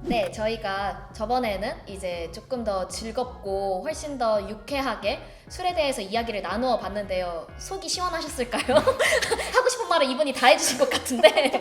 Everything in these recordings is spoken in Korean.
네, 저희가 저번에는 이제 조금 더 즐겁고 훨씬 더 유쾌하게 술에 대해서 이야기를 나누어 봤는데요. 속이 시원하셨을까요? 하고 싶은 말을 이분이 다 해주신 것 같은데.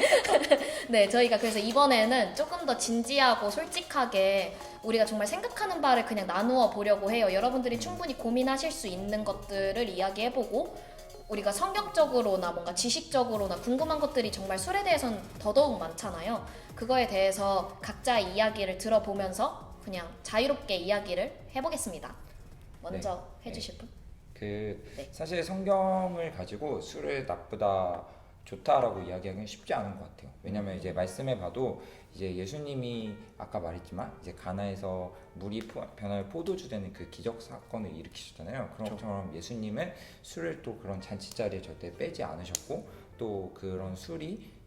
네, 저희가 그래서 이번에는 조금 더 진지하고 솔직하게 우리가 정말 생각하는 바를 그냥 나누어 보려고 해요. 여러분들이 충분히 고민하실 수 있는 것들을 이야기해보고 우리가 성경적으로나 뭔가 지식적으로나 궁금한 것들이 정말 술에 대해서는 더더욱 많잖아요. 그거에 대해서 각자의 이야기를 들어보면서 그냥 자유롭게 이야기를 해보겠습니다. 먼저 해주실 분? 네. 사실 성경을 가지고 술을 나쁘다 좋다라고 이야기하기는 쉽지 않은 것 같아요. 왜냐면 이제 말씀해 봐도 이제 예수님이 아까 말했지만 이제 가나에서 물이 변하여 포도주 되는 그 기적 사건을 일으키셨잖아요. 그런 것처럼 예수님은 술을 또 그런 잔치 자리에 절대 빼지 않으셨고 또 그런 술이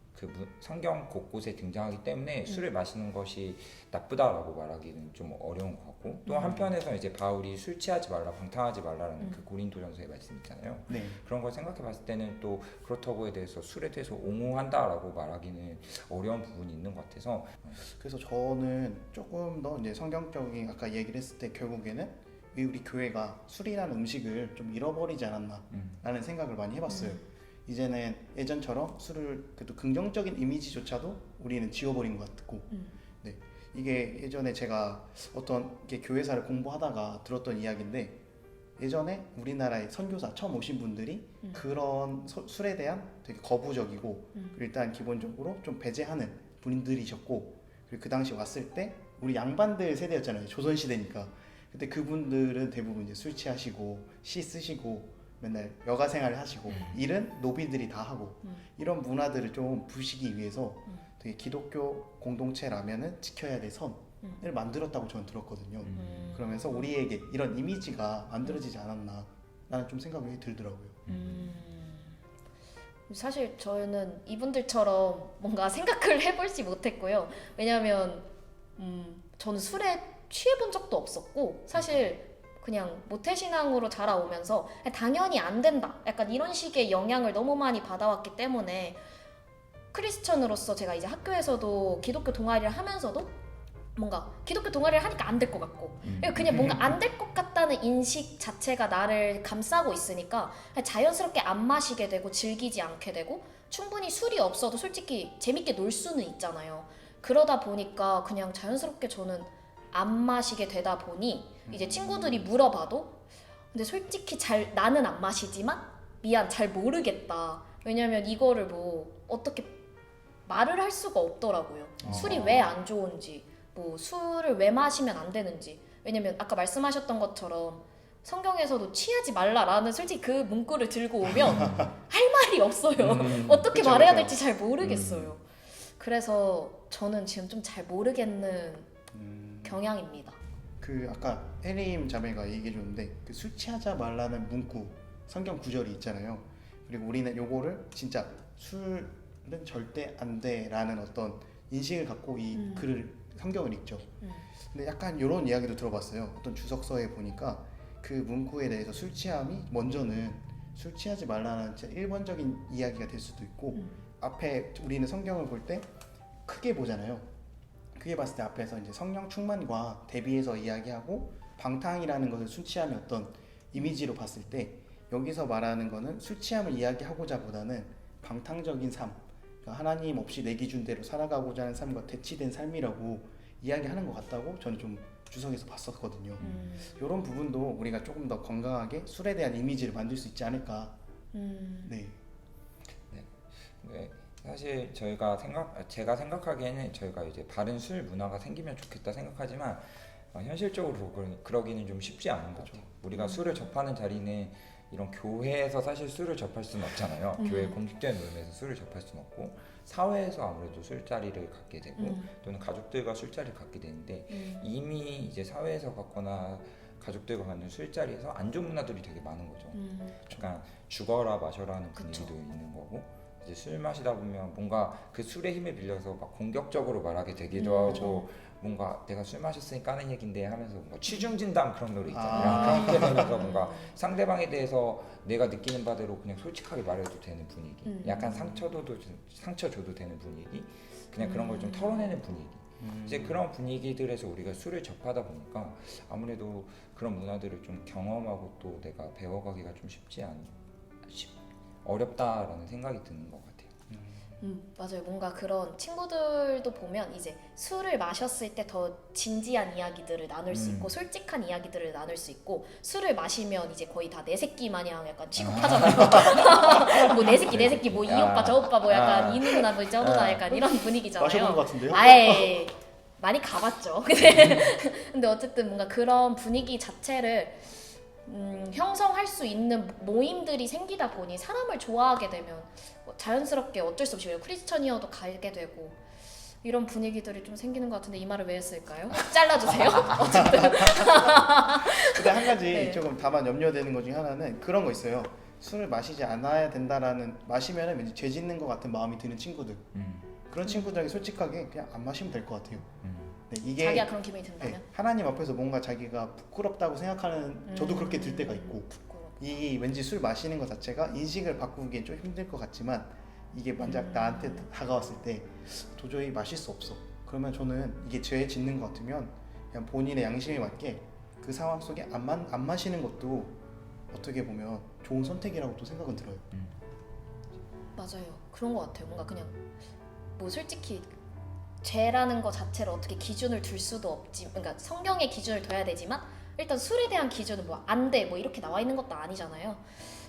성경 곳곳에 등장하기 때문에 술을 마시는 것이 나쁘다라고 말하기는 좀 어려운 것 같고 또 한편에서 이제 바울이 술 취하지 말라 방탕하지 말라라는 그 고린도전서의 말씀 있잖아요. 네. 그런 걸 생각해 봤을 때는 또 그렇다고에 대해서 술에 대해서 옹호한다라고 말하기는 어려운 부분이 있는 것 같아서 그래서 저는 조금 더 이제 성경적인 아까 얘기를 했을 때 결국에는 우리 교회가 술이라는 음식을 좀 잃어버리지 않았나라는 생각을 많이 해봤어요. 이제는 예전처럼 술을 그래도 긍정적인 이미지조차도 우리는 지워버린 것 같고 네. 이게 예전에 제가 어떤 교회사를 공부하다가 들었던 이야기인데 예전에 우리나라의 선교사 처음 오신 분들이 그런 술에 대한 되게 거부적이고 일단 기본적으로 좀 배제하는 분들이셨고 그리고 그 당시 왔을 때 우리 양반들 세대였잖아요. 조선시대니까. 그때 그분들은 대부분 이제 술 취하시고 시 쓰시고 맨날 여가 생활을 하시고 일은 노비들이 다 하고 이런 문화들을 좀 부시기 위해서 되게 기독교 공동체라면은 지켜야 될 선을 만들었다고 저는 들었거든요. 그러면서 우리에게 이런 이미지가 만들어지지 않았나 라는 좀 생각이 들더라고요. 사실 저는 이분들처럼 뭔가 생각을 해보지 못했고요. 왜냐하면 저는 술에 취해본 적도 없었고 사실 그냥 모태신앙으로 자라오면서 당연히 안 된다 약간 이런 식의 영향을 너무 많이 받아왔기 때문에 크리스천으로서 제가 이제 학교에서도 기독교 동아리를 하면서도 뭔가 기독교 동아리를 하니까 안 될 것 같고 그냥 뭔가 안 될 것 같다는 인식 자체가 나를 감싸고 있으니까 자연스럽게 안 마시게 되고 즐기지 않게 되고 충분히 술이 없어도 솔직히 재밌게 놀 수는 있잖아요. 그러다 보니까 그냥 자연스럽게 저는 안 마시게 되다 보니 이제 친구들이 물어봐도 근데 솔직히 나는 안 마시지만 미안 잘 모르겠다. 왜냐면 이거를 뭐 어떻게 말을 할 수가 없더라고요. 술이 왜 안 좋은지 뭐 술을 왜 마시면 안 되는지. 왜냐면 아까 말씀하셨던 것처럼 성경에서도 취하지 말라라는 솔직히 그 문구를 들고 오면 할 말이 없어요. 어떻게 그쵸, 말해야 그쵸. 될지 잘 모르겠어요. 그래서 저는 지금 좀 잘 모르겠는 경향입니다. 그 아까 혜림 자매가 얘기해 줬는데 그 술 취하자 말라는 문구 성경 구절이 있잖아요. 그리고 우리는 요거를 진짜 술은 절대 안 돼라는 어떤 인식을 갖고 이 글을 성경을 읽죠. 근데 약간 이런 이야기도 들어봤어요. 어떤 주석서에 보니까 그 문구에 대해서 술 취함이 먼저는 술 취하지 말라는 진짜 일반적인 이야기가 될 수도 있고 앞에 우리는 성경을 볼 때 크게 보잖아요. 크게 봤을 때 앞에서 이제 성령 충만과 대비해서 이야기하고 방탕이라는 것을 술 취함의 어떤 이미지로 봤을 때 여기서 말하는 거는 술 취함을 이야기하고자 보다는 방탕적인 삶, 그러니까 하나님 없이 내 기준대로 살아가고자 하는 삶과 대치된 삶이라고 이야기하는 것 같다고 저는 좀 주석에서 봤었거든요. 이런 부분도 우리가 조금 더 건강하게 술에 대한 이미지를 만들 수 있지 않을까. 네. 네, 사실 제가 생각하기에는 저희가 이제 바른 술 문화가 생기면 좋겠다 생각하지만 현실적으로 그러기는 좀 쉽지 않은 것 같아요. 우리가 술을 접하는 자리는 이런 교회에서 사실 술을 접할 수는 없잖아요. 교회 공식된 모임에서 술을 접할 수는 없고 사회에서 아무래도 술자리를 갖게 되고 또는 가족들과 술자리를 갖게 되는데 이미 이제 사회에서 갖거나 가족들과 갖는 술자리에서 안 좋은 문화들이 되게 많은 거죠. 그러니까 죽어라 마셔라는 분위기도 있는 거고 이제 술 마시다 보면 뭔가 그 술의 힘에 빌려서 막 공격적으로 말하게 되기도 하고 뭔가 내가 술 마셨으니까 하는 얘긴데 하면서 뭔가 취중진담 그런 노래 있잖아요. 그렇게 되면서 뭔가 상대방에 대해서 내가 느끼는 바대로 그냥 솔직하게 말해도 되는 분위기, 약간 상처 줘도 되는 분위기, 그냥 그런 걸 좀 털어내는 분위기. 이제 그런 분위기들에서 우리가 술을 접하다 보니까 아무래도 그런 문화들을 좀 경험하고 또 내가 배워가기가 좀 어렵다라는 생각이 드는 것 같아요. 맞아요. 뭔가 그런 친구들도 보면 이제 술을 마셨을 때 더 진지한 이야기들을 나눌 수 있고 솔직한 이야기들을 나눌 수 있고 술을 마시면 이제 거의 다 내 새끼 마냥 약간 취급하잖아요. 뭐 내 새끼 뭐 이 오빠 저 오빠 뭐 약간 이 누나 뭐 저 누나 약간 이런 분위기잖아요. 마셔본 것 같은데요? 아예 많이 가봤죠. 근데 어쨌든 뭔가 그런 분위기 자체를 형성할 수 있는 모임들이 생기다 보니 사람을 좋아하게 되면 자연스럽게 어쩔 수 없이 왜 크리스천이어도 가게 되고 이런 분위기들이 좀 생기는 것 같은데 이 말을 왜 했을까요? 잘라주세요. 어쨌든 근데 한 가지 네. 조금 다만 염려되는 것 중에 하나는 그런 거 있어요. 술을 마시지 않아야 된다라는 마시면은 왠지 죄 짓는 것 같은 마음이 드는 친구들. 그런 친구들에게 솔직하게 그냥 안 마시면 될 것 같아요. 네, 이게 자기가 그런 기분이 든다면 네, 하나님 앞에서 뭔가 자기가 부끄럽다고 생각하는 저도 그렇게 들 때가 있고 부끄러워. 이 왠지 술 마시는 것 자체가 인식을 바꾸기엔 좀 힘들 것 같지만 이게 만약 나한테 다가왔을 때 도저히 마실 수 없어. 그러면 저는 이게 죄 짓는 것 같으면 그냥 본인의 양심에 맞게 그 상황 속에 안 마시는 것도 어떻게 보면 좋은 선택이라고 또 생각은 들어요. 맞아요. 그런 것 같아요. 뭔가 그냥 뭐 솔직히 죄라는 것 자체를 어떻게 기준을 둘 수도 없지. 그러니까 성경의 기준을 둬야 되지만 일단 술에 대한 기준은 뭐 안 돼 뭐 이렇게 나와 있는 것도 아니잖아요.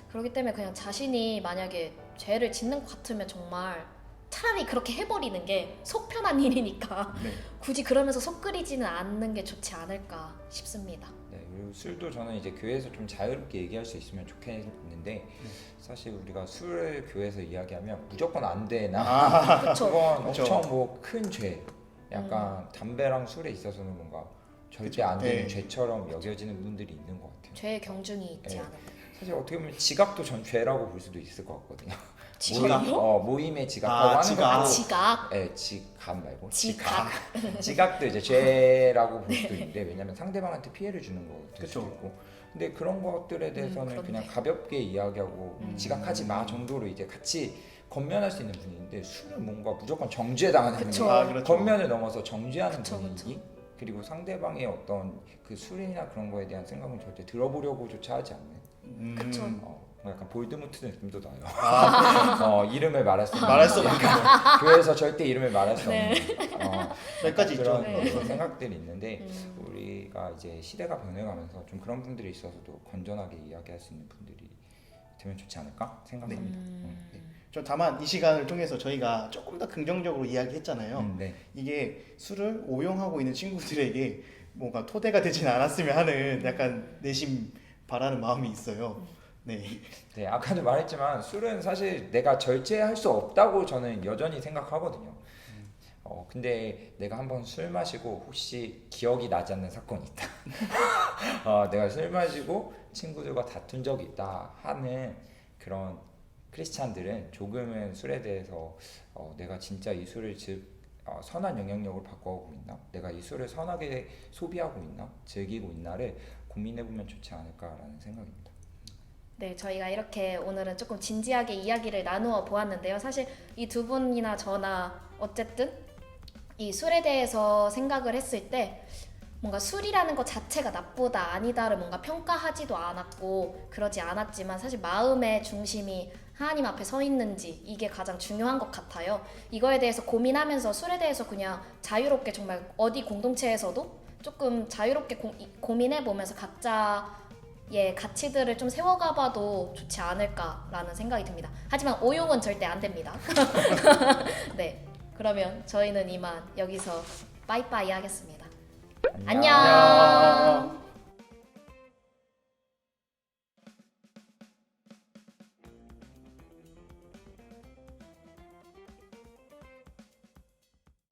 그렇기 때문에 그냥 자신이 만약에 죄를 짓는 것 같으면 정말 차라리 그렇게 해버리는 게 속 편한 일이니까 네. 굳이 그러면서 속 끓이지는 않는 게 좋지 않을까 싶습니다. 네, 그리고 술도 저는 이제 교회에서 좀 자유롭게 얘기할 수 있으면 좋겠는데 사실 우리가 술을 교회에서 이야기하면 무조건 안 되나 그쵸. 그건 그쵸. 엄청 뭐 큰 죄, 약간 담배랑 술에 있어서는 뭔가 절대 그쵸. 안 되는 네. 죄처럼 여겨지는 분들이 있는 것 같아요. 죄의 경중이 있지 네. 않을까. 사실 어떻게 보면 지각도 전 죄라고 볼 수도 있을 것 같거든요. 지각이요? 모임에 지각하고 하는 지각. 것도 지각. 네, 지각 말고 지각. 지각도 이제 죄라고 볼 수도 있는데 왜냐면 상대방한테 피해를 주는 거될 수도 그쵸. 있고 근데 그런 것들에 대해서는 그렇네. 그냥 가볍게 이야기하고 지각하지 마 정도로 이제 같이 건면할 수 있는 분위기인데 술은 뭔가 무조건 정죄당하는 그쵸. 분위기 그렇죠. 건면을 넘어서 정죄하는 그쵸, 분위기 그리고 상대방의 어떤 그 술이나 그런 거에 대한 생각은 절대 들어보려고조차 하지 않는 그쵸. 약간 볼드모트 느낌도 나요. 이름을 말할 수 말할 수 없는 교회에서 절대 이름을 말할 수 네. 없는 몇 가지 있죠. 그런 네. 생각들이 있는데 음. 우리가 이제 시대가 변해가면서 좀 그런 분들이 있어서도 건전하게 이야기할 수 있는 분들이 되면 좋지 않을까 생각합니다. 좀 다만 이 시간을 통해서 저희가 조금 더 긍정적으로 이야기했잖아요. 네. 이게 술을 오용하고 있는 친구들에게 뭔가 토대가 되진 않았으면 하는 약간 내심 바라는 마음이 있어요. 네. 네, 아까도 말했지만 술은 사실 내가 절제할 수 없다고 저는 여전히 생각하거든요. 근데 내가 한번 술 마시고 혹시 기억이 나지 않는 사건이 있다. 내가 술 마시고 친구들과 다툰 적이 있다 하는 그런 크리스찬들은 조금은 술에 대해서 내가 진짜 이 술을 선한 영향력을 바꿔오고 있나? 내가 이 술을 선하게 소비하고 있나? 즐기고 있나를 고민해보면 좋지 않을까라는 생각입니다. 네, 저희가 이렇게 오늘은 조금 진지하게 이야기를 나누어 보았는데요. 사실 이 두 분이나 저나 어쨌든 이 술에 대해서 생각을 했을 때 뭔가 술이라는 것 자체가 나쁘다 아니다를 뭔가 평가하지도 않았고 그러지 않았지만 사실 마음의 중심이 하나님 앞에 서 있는지 이게 가장 중요한 것 같아요. 이거에 대해서 고민하면서 술에 대해서 그냥 자유롭게 정말 어디 공동체에서도 조금 자유롭게 고민해보면서 각자의 가치들을 좀 세워가봐도 좋지 않을까라는 생각이 듭니다. 하지만 오용은 절대 안 됩니다. 네, 그러면 저희는 이만 여기서 빠이빠이 하겠습니다. 안녕.